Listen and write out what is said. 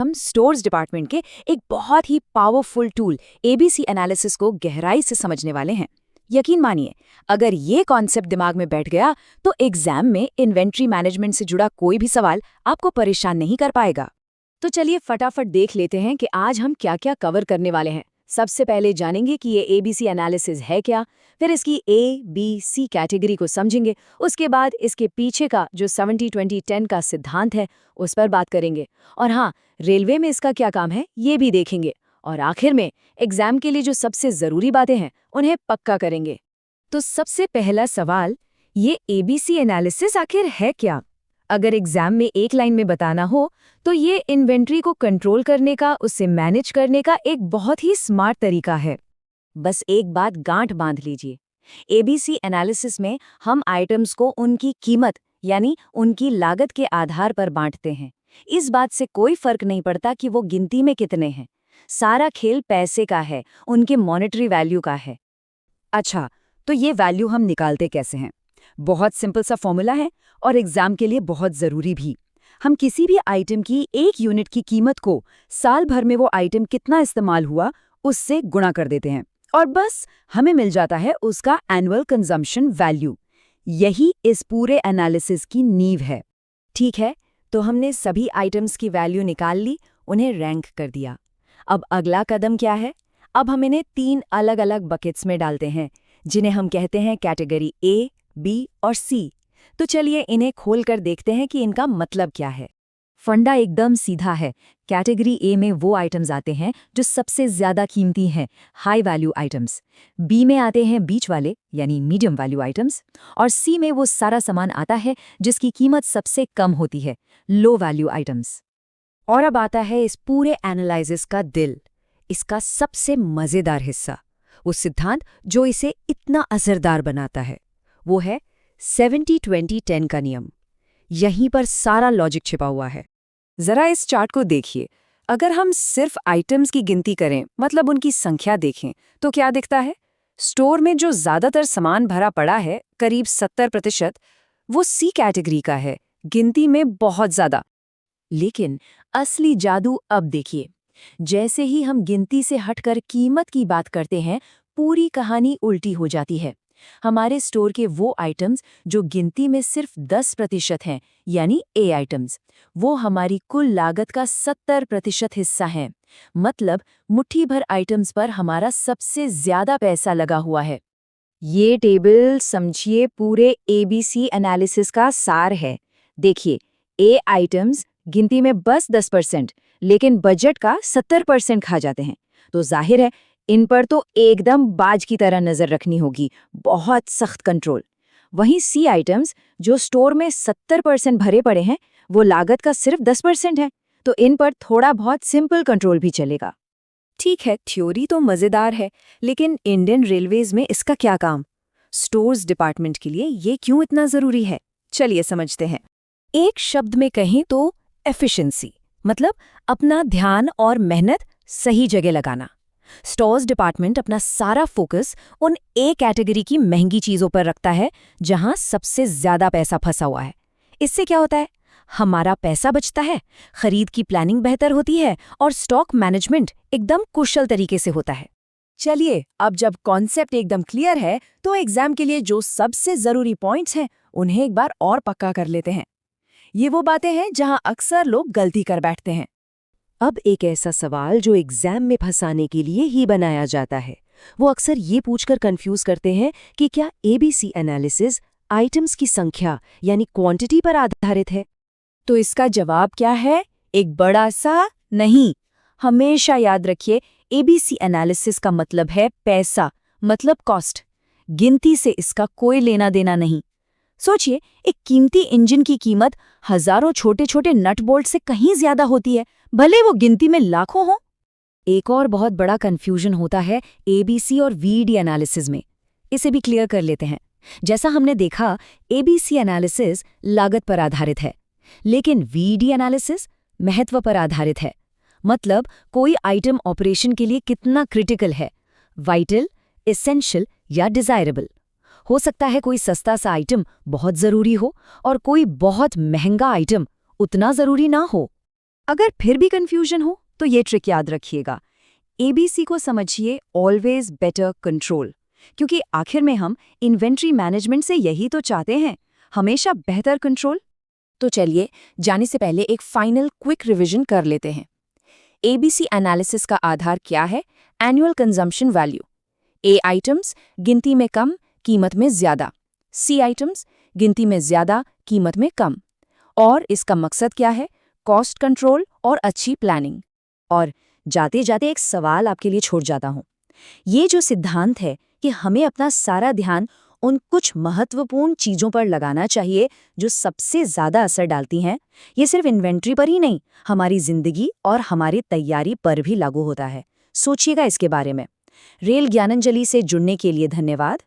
हम stores department के एक बहुत ही पावरफुल टूल एबीसी एनालिसिस को गहराई से समझने वाले हैं। यकीन मानिए, अगर ये कॉन्सेप्ट दिमाग में बैठ गया तो एग्जाम में इन्वेंट्री मैनेजमेंट से जुड़ा कोई भी सवाल आपको परेशान नहीं कर पाएगा। तो चलिए फटाफट देख लेते हैं कि आज हम क्या क्या कवर करने वाले हैं। सबसे पहले जानेंगे कि ये एबीसी एनालिसिस है क्या, फिर इसकी ABC कैटेगरी को समझेंगे, उसके बाद इसके पीछे का जो 70-20-10 का सिद्धांत है उस पर बात करेंगे, और हाँ, रेलवे में इसका क्या काम है ये भी देखेंगे, और आखिर में एग्जाम के लिए जो सबसे ज़रूरी बातें हैं उन्हें पक्का करेंगे। तो सबसे पहला सवाल, ये एबीसी एनालिसिस आखिर है क्या? अगर एग्जाम में एक लाइन में बताना हो तो ये इन्वेंट्री को कंट्रोल करने का, उसे मैनेज करने का एक बहुत ही स्मार्ट तरीका है। बस एक बात गांठ बांध लीजिए, एबीसी एनालिसिस में हम आइटम्स को उनकी कीमत यानी उनकी लागत के आधार पर बांटते हैं। इस बात से कोई फर्क नहीं पड़ता कि वो गिनती में कितने हैं। सारा खेल पैसे का है, उनके मॉनेटरी वैल्यू का है। अच्छा, तो ये वैल्यू हम निकालते कैसे हैं? बहुत सिंपल सा फॉर्मूला है और एग्जाम के लिए बहुत ज़रूरी भी। हम किसी भी आइटम की एक यूनिट की कीमत को साल भर में वो आइटम कितना इस्तेमाल हुआ उससे गुणा कर देते हैं, और बस हमें मिल जाता है उसका एनुअल कंजम्पशन वैल्यू। यही इस पूरे एनालिसिस की नींव है। ठीक है, तो हमने सभी आइटम्स की वैल्यू निकाल ली, उन्हें रैंक कर दिया। अब अगला कदम क्या है? अब हम इन्हें 3 अलग अलग बकेट्स में डालते हैं, जिन्हें हम कहते हैं कैटेगरी A, B और C। तो चलिए इन्हें खोलकर देखते हैं कि इनका मतलब क्या है। फंडा एकदम सीधा है। कैटेगरी A में वो आइटम्स आते हैं जो सबसे ज्यादा कीमती हैं, हाई वैल्यू आइटम्स। B में आते हैं बीच वाले यानी मीडियम वैल्यू आइटम्स, और C में वो सारा सामान आता है जिसकी कीमत सबसे कम होती है, लो वैल्यू आइटम्स। और अब आता है इस पूरे एनालिसिस का दिल, इसका सबसे मजेदार हिस्सा, वो सिद्धांत जो इसे इतना असरदार बनाता है। वो है 70-20-10 का नियम। यहीं पर सारा लॉजिक छिपा हुआ है। जरा इस चार्ट को देखिए। अगर हम सिर्फ आइटम्स की गिनती करें, मतलब उनकी संख्या देखें, तो क्या दिखता है? स्टोर में जो ज्यादातर सामान भरा पड़ा है, करीब 70%, वो C कैटेगरी का है, गिनती में बहुत ज्यादा। लेकिन असली जादू अब देखिए, जैसे ही हम गिनती से हटकर कीमत की बात करते हैं, पूरी कहानी उल्टी हो जाती है। हमारे स्टोर के वो आइटम्स जो गिनती में सिर्फ 10% हैं, यानी A आइटम्स, वो हमारी कुल लागत का 70% हिस्सा हैं। मतलब मुट्ठी भर आइटम्स पर हमारा सबसे ज्यादा पैसा लगा हुआ है। ये टेबल समझिए पूरे ABC एनालिसिस का सार है। देखिए, A आइटम्स गिनती में बस 10%, लेकिन बजट का 70% खा जाते हैं। तो जाहिर है इन पर तो एकदम बाज की तरह नजर रखनी होगी, बहुत सख्त कंट्रोल। वहीं C आइटम्स जो स्टोर में 70% भरे पड़े हैं, वो लागत का सिर्फ 10% है, तो इन पर थोड़ा बहुत सिंपल कंट्रोल भी चलेगा। ठीक है, थ्योरी तो मजेदार है, लेकिन इंडियन रेलवेज में इसका क्या काम? स्टोर्स डिपार्टमेंट के लिए ये क्यों इतना जरूरी है? चलिए समझते हैं। एक शब्द में कहें तो एफिशिएंसी, मतलब अपना ध्यान और मेहनत सही जगह लगाना। स्टोर्स डिपार्टमेंट अपना सारा फोकस उन A कैटेगरी की महंगी चीजों पर रखता है जहां सबसे ज्यादा पैसा फंसा हुआ है। इससे क्या होता है? हमारा पैसा बचता है, खरीद की प्लानिंग बेहतर होती है, और स्टॉक मैनेजमेंट एकदम कुशल तरीके से होता है। चलिए, अब जब कॉन्सेप्ट एकदम क्लियर है, तो एग्जाम के लिए जो सबसे जरूरी पॉइंट्स हैं उन्हें एक बार और पक्का कर लेते हैं। ये वो बातें हैं जहां अक्सर लोग गलती कर बैठते हैं। अब एक ऐसा सवाल जो एग्जाम में फंसाने के लिए ही बनाया जाता है। वो अक्सर ये पूछकर कंफ्यूज करते हैं कि क्या एबीसी एनालिसिस आइटम्स की संख्या यानी क्वांटिटी पर आधारित है? तो इसका जवाब क्या है? एक बड़ा सा नहीं। हमेशा याद रखिए, एबीसी एनालिसिस का मतलब है पैसा, मतलब कॉस्ट। गिनती से इसका कोई लेना देना नहीं। सोचिए, एक कीमती इंजन की कीमत हजारों छोटे छोटे नट बोल्ट से कहीं ज्यादा होती है, भले वो गिनती में लाखों हों। एक और बहुत बड़ा कंफ्यूजन होता है एबीसी और वीडी एनालिसिस में। इसे भी क्लियर कर लेते हैं। जैसा हमने देखा, एबीसी एनालिसिस लागत पर आधारित है, लेकिन वीडी एनालिसिस महत्व पर आधारित है। मतलब कोई आइटम ऑपरेशन के लिए कितना क्रिटिकल है, वाइटल, एसेंशियल या डिजायरेबल। हो सकता है कोई सस्ता सा आइटम बहुत जरूरी हो और कोई बहुत महंगा आइटम उतना जरूरी ना हो। अगर फिर भी कंफ्यूजन हो तो ये ट्रिक याद रखिएगा। एबीसी को समझिए ऑलवेज बेटर कंट्रोल, क्योंकि आखिर में हम इन्वेंट्री मैनेजमेंट से यही तो चाहते हैं, हमेशा बेहतर कंट्रोल। तो चलिए जाने से पहले एक फाइनल क्विक रिवीजन कर लेते हैं। एबीसी एनालिसिस का आधार क्या है? Annual consumption value. A items गिनती में कम, कीमत में ज्यादा। सी आइटम्स गिनती में ज्यादा, कीमत में कम। और इसका मकसद क्या है? कॉस्ट कंट्रोल और अच्छी प्लानिंग। और जाते जाते एक सवाल आपके लिए छोड़ जाता हूं। ये जो सिद्धांत है कि हमें अपना सारा ध्यान उन कुछ महत्वपूर्ण चीजों पर लगाना चाहिए जो सबसे ज्यादा असर डालती हैं, ये सिर्फ इन्वेंट्री पर ही नहीं, हमारी जिंदगी और हमारी तैयारी पर भी लागू होता है। सोचिएगा इसके बारे में। रेल ज्ञानंजलि से जुड़ने के लिए धन्यवाद।